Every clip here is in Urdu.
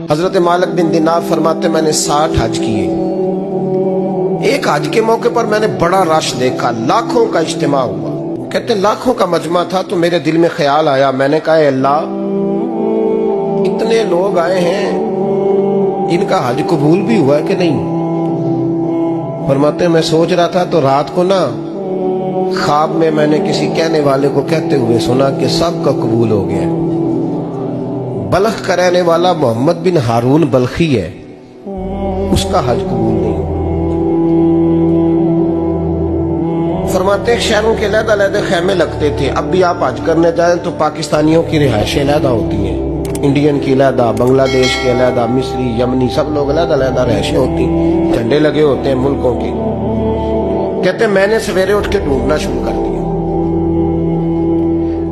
حضرت مالک بن دینار فرماتے میں نے 60 حج کیے. ایک حج کے موقع پر میں نے بڑا رش دیکھا, لاکھوں کا اجتماع ہوا. کہتے لاکھوں کا مجمع تھا تو میرے دل میں خیال آیا, میں نے کہا اے اللہ اتنے لوگ آئے ہیں, ان کا حج قبول بھی ہوا ہے کہ نہیں؟ فرماتے میں سوچ رہا تھا تو رات کو نا خواب میں نے کسی کہنے والے کو کہتے ہوئے سنا کہ سب کا قبول ہو گیا. بلخ کا رہنے والا محمد بن ہارون بلخی ہے, اس کا حج قبول نہیں. فرماتے ہیں شہروں کے علیحدہ علیحدہ خیمے لگتے تھے. اب بھی آپ حج کرنے جائیں تو پاکستانیوں کی رہائشیں علیحدہ ہوتی ہیں, انڈین کی علیحدہ, بنگلہ دیش کے علیحدہ, مصری, یمنی, سب لوگ علیحدہ علیحدہ رہائشیں ہوتی ہیں, جھنڈے لگے ہوتے ہیں ملکوں کے. کہتے میں نے سویرے اٹھ کے ڈھونڈنا شروع کر دیا,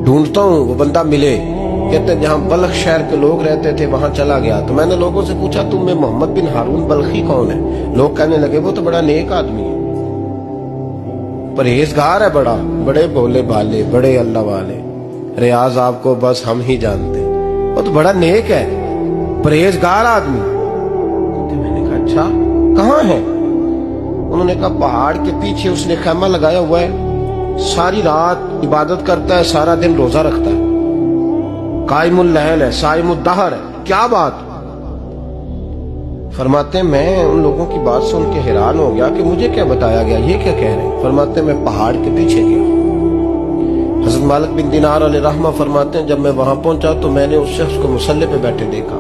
ڈھونڈتا ہوں وہ بندہ ملے. کہتے جہاں بلخ شہر کے لوگ رہتے تھے وہاں چلا گیا تو میں نے لوگوں سے پوچھا تم میں محمد بن ہارون بلخی کون ہے؟ لوگ کہنے لگے وہ تو بڑا نیک آدمی ہے, پرہیزگار ہے, بڑے بولے بالے, بڑے اللہ والے, ریاض آپ کو بس ہم ہی جانتے, وہ تو بڑا نیک ہے, پرہیزگار آدمی. میں نے کہا اچھا کہاں ہے؟ انہوں نے کہا پہاڑ کے پیچھے اس نے خیمہ لگایا ہوا ہے, ساری رات عبادت کرتا ہے, سارا دن روزہ رکھتا ہے, قائم اللیل ہے, صائم الدہر ہے. کیا بات؟ فرماتے میں ان لوگوں کی بات سن کے حیران ہو گیا کہ مجھے کیا بتایا گیا, یہ کیا کہہ رہے ہیں. فرماتے میں پہاڑ کے پیچھے گیا. حضرت مالک بن دینار علیہ رحمہ فرماتے ہیں جب میں وہاں پہنچا تو میں نے اس شخص کو مصلی پہ بیٹھے دیکھا.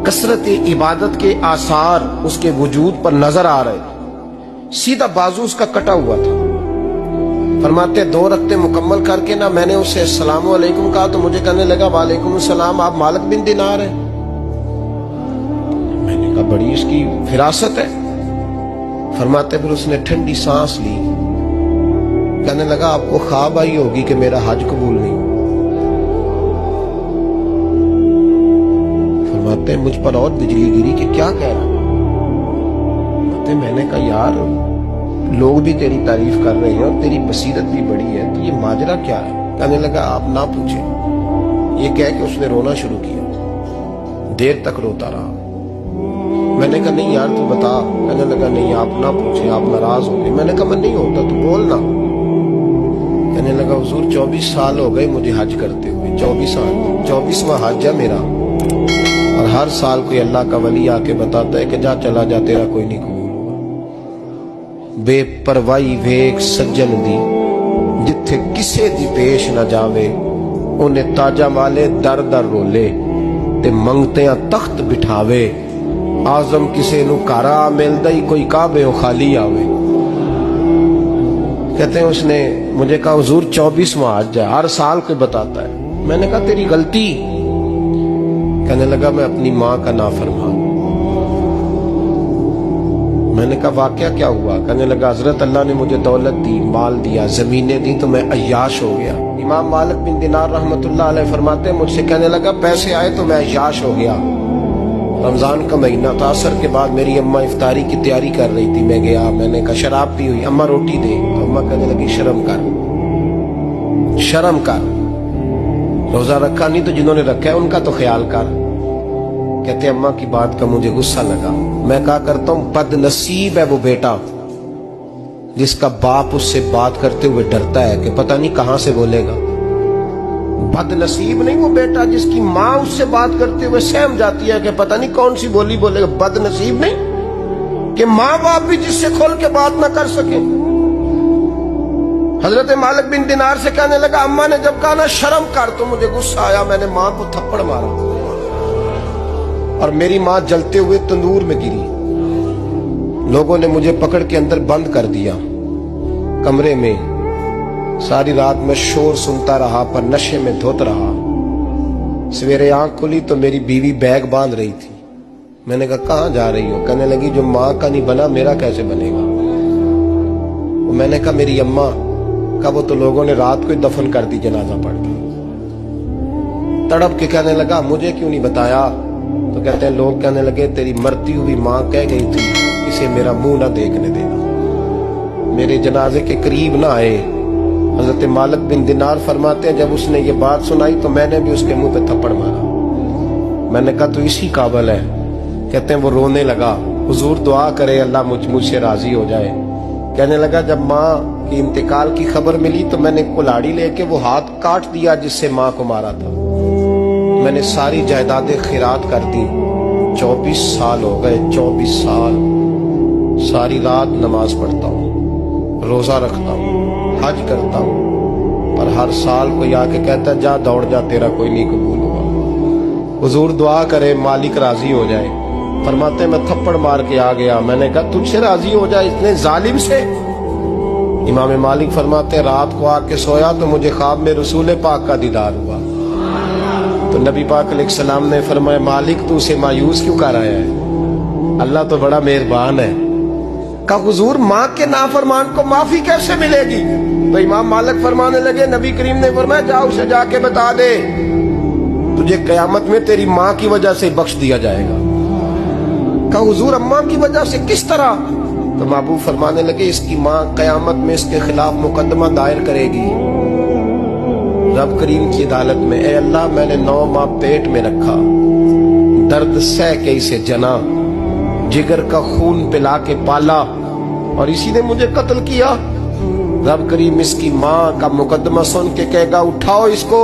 کثرت عبادت کے آثار اس کے وجود پر نظر آ رہے تھے. سیدھا بازو اس کا کٹا ہوا تھا. فرماتے 2 رکعتیں مکمل کر کے نا میں نے اسے السلام علیکم کہا تو مجھے کہنے لگا وعلیکم السلام, آپ مالک بن دینار ہیں؟ میں نے کہا بڑی اس کی فراست ہے. فرماتے پھر اس نے ٹھنڈی سانس لی, کہنے لگا آپ کو خواب آئی ہوگی کہ میرا حج قبول نہیں. فرماتے مجھ پر اور بجلی گری کہ کیا کہہ رہا. فرماتے میں نے کہا یار لوگ بھی تیری تعریف کر رہے ہیں اور تیری بصیرت بھی بڑی ہے, تو یہ ماجرا کیا ہے؟ کہنے لگا آپ نہ پوچھیں. یہ کہہ کے اس نے رونا شروع کیا, دیر تک روتا رہا. میں نے کہا نہیں یار تو بتا. کہنے لگا نہیں آپ نہ پوچھیں, آپ ناراض ہو گئے. میں نے کہا میں نہیں ہوتا, تو بولنا. کہنے لگا حضور 24 سال ہو گئے مجھے حج کرتے ہوئے, 24 سال, 24واں حج ہے میرا, اور ہر سال کوئی اللہ کا ولی آ کے بتاتا ہے کہ جا چلا جا تیرا کوئی نہیں قبول. بے پروائی ویک سجن دی جتھے کسے دی پیش نہ جاوے, انہیں تاجہ والے در در رولے تے منگتیاں تخت بٹھاوے. آزم کسے نو کارا ملدا ہی کوئی کعبے و خالی آوے. کہتے ہیں اس نے مجھے کہا حضور 24واں حج ہے, ہر سال کوئی بتاتا ہے. میں نے کہا تیری غلطی. کہنے لگا میں اپنی ماں کا نافرمان. میں نے کہا واقعہ کیا ہوا؟ کہنے لگا حضرت اللہ نے مجھے دولت دی, مال دیا, زمینیں دی تو میں عیاش ہو گیا. امام مالک بن دینار رحمت اللہ علیہ فرماتے ہیں مجھ سے کہنے لگا پیسے آئے تو میں عیاش ہو گیا. رمضان کا مہینہ تھا, عصر کے بعد میری اماں افطاری کی تیاری کر رہی تھی, میں گیا. میں نے کہا شراب پی ہوئی, اماں روٹی دے. تو اماں کہنے لگی شرم کر, شرم کر, روزہ رکھا نہیں تو جنہوں نے رکھا ہے ان کا تو خیال کر. کہتے اماں کی بات کا مجھے غصہ لگا. میں کہا کرتا ہوں بد نصیب ہے وہ بیٹا جس کا باپ اس سے بات کرتے ہوئے ڈرتا ہے کہ پتہ نہیں کہاں سے بولے گا. بد نصیب نہیں وہ بیٹا جس کی ماں اس سے بات کرتے ہوئے سہم جاتی ہے کہ پتہ نہیں کون سی بولی بولے گا. بد نصیب نہیں کہ ماں باپ بھی جس سے کھول کے بات نہ کر سکے. حضرت مالک بن دینار سے کہنے لگا اماں نے جب کہا نا شرم کر تو مجھے غصہ آیا, میں نے ماں کو تھپڑ مارا اور میری ماں جلتے ہوئے تندور میں گری. لوگوں نے مجھے پکڑ کے اندر بند کر دیا کمرے میں. ساری رات میں شور سنتا رہا پر نشے میں دھوت رہا. سویرے آنکھ کھلی تو میری بیوی بیگ باندھ رہی تھی. میں نے کہا کہاں جا رہی ہو؟ کہنے لگی جو ماں کا نہیں بنا میرا کیسے بنے گا. میں نے کہا میری اماں کا وہ تو لوگوں نے رات کو ہی دفن کر دی جنازہ پڑھ کے. تڑپ کے کہنے لگا مجھے کیوں نہیں بتایا؟ تو کہتے ہیں لوگ کہنے لگے تیری مرتی ہوئی ماں کہہ گئی تھی اسے میرا منہ نہ دیکھنے دینا, میرے جنازے کے قریب نہ آئے. حضرت مالک بن دینار فرماتے ہیں جب اس نے یہ بات سنائی تو میں نے بھی اس کے منہ پہ تھپڑ مارا. میں نے کہا تو اسی قابل ہے. کہتے ہیں وہ رونے لگا, حضور دعا کرے اللہ مجھ سے راضی ہو جائے. کہنے لگا جب ماں کی انتقال کی خبر ملی تو میں نے کلاڑی لے کے وہ ہاتھ کاٹ دیا جس سے ماں کو مارا تھا. میں نے ساری جائیدادیں خیرات کر دی. 24 سال ہو گئے, 24 سال. ساری رات نماز پڑھتا ہوں, روزہ رکھتا ہوں, حج کرتا ہوں, پر ہر سال کوئی آ کے کہتا ہے جا دوڑ جا تیرا کوئی نہیں قبول ہوا. حضور دعا کرے مالک راضی ہو جائے. فرماتے میں تھپڑ مار کے آ گیا. میں نے کہا تجھ سے راضی ہو جائے اتنے ظالم سے. امام مالک فرماتے رات کو آ کے سویا تو مجھے خواب میں رسول پاک کا دیدار ہوا. تو نبی پاک علیہ السلام نے فرمایا مالک تو اسے مایوس کیوں کر رہا ہے, اللہ تو بڑا مہربان ہے. کہا حضور ماں کے نافرمان کو معافی کیسے ملے گی؟ تو امام مالک فرمانے لگے نبی کریم نے فرمایا جا اسے جا کے بتا دے تجھے قیامت میں تیری ماں کی وجہ سے بخش دیا جائے گا. کہا حضور اماں کی وجہ سے کس طرح؟ تو محبوب فرمانے لگے اس کی ماں قیامت میں اس کے خلاف مقدمہ دائر کرے گی رب کریم کی عدالت میں. اے اللہ میں نے 9 ماہ پیٹ میں رکھا, درد سہ کے اسے جنا, جگر کا خون پلا کے پالا, اور اسی نے مجھے قتل کیا. رب کریم اس کی ماں کا مقدمہ سن کے کہے گا اٹھاؤ اس کو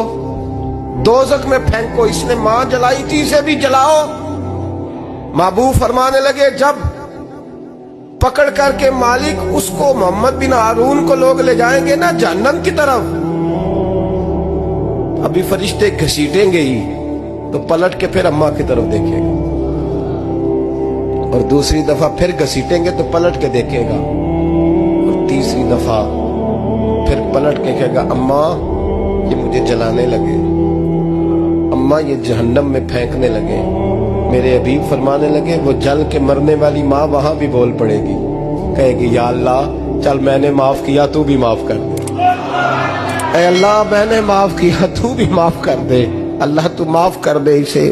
دوزخ میں پھینکو, اس نے ماں جلائی تھی اسے بھی جلاؤ. محبوب فرمانے لگے جب پکڑ کر کے مالک اس کو محمد بن ہارون کو لوگ لے جائیں گے نا جہنم کی طرف, ابھی فرشتے گھسیٹیں گے ہی تو پلٹ کے پھر اماں کی طرف دیکھے گا, اور دوسری دفعہ پھر گھسیٹیں گے تو پلٹ کے دیکھے گا, اور تیسری دفعہ پھر پلٹ کے کہے گا اماں یہ مجھے جلانے لگے, اماں یہ جہنم میں پھینکنے لگے. میرے حبیب فرمانے لگے وہ جل کے مرنے والی ماں وہاں بھی بول پڑے گی, کہے گی یا اللہ چل میں نے معاف کیا تو بھی معاف کر دے, اے اللہ میں نے معاف کیا تو بھی معاف کر دے, اللہ تو معاف کر دے اسے.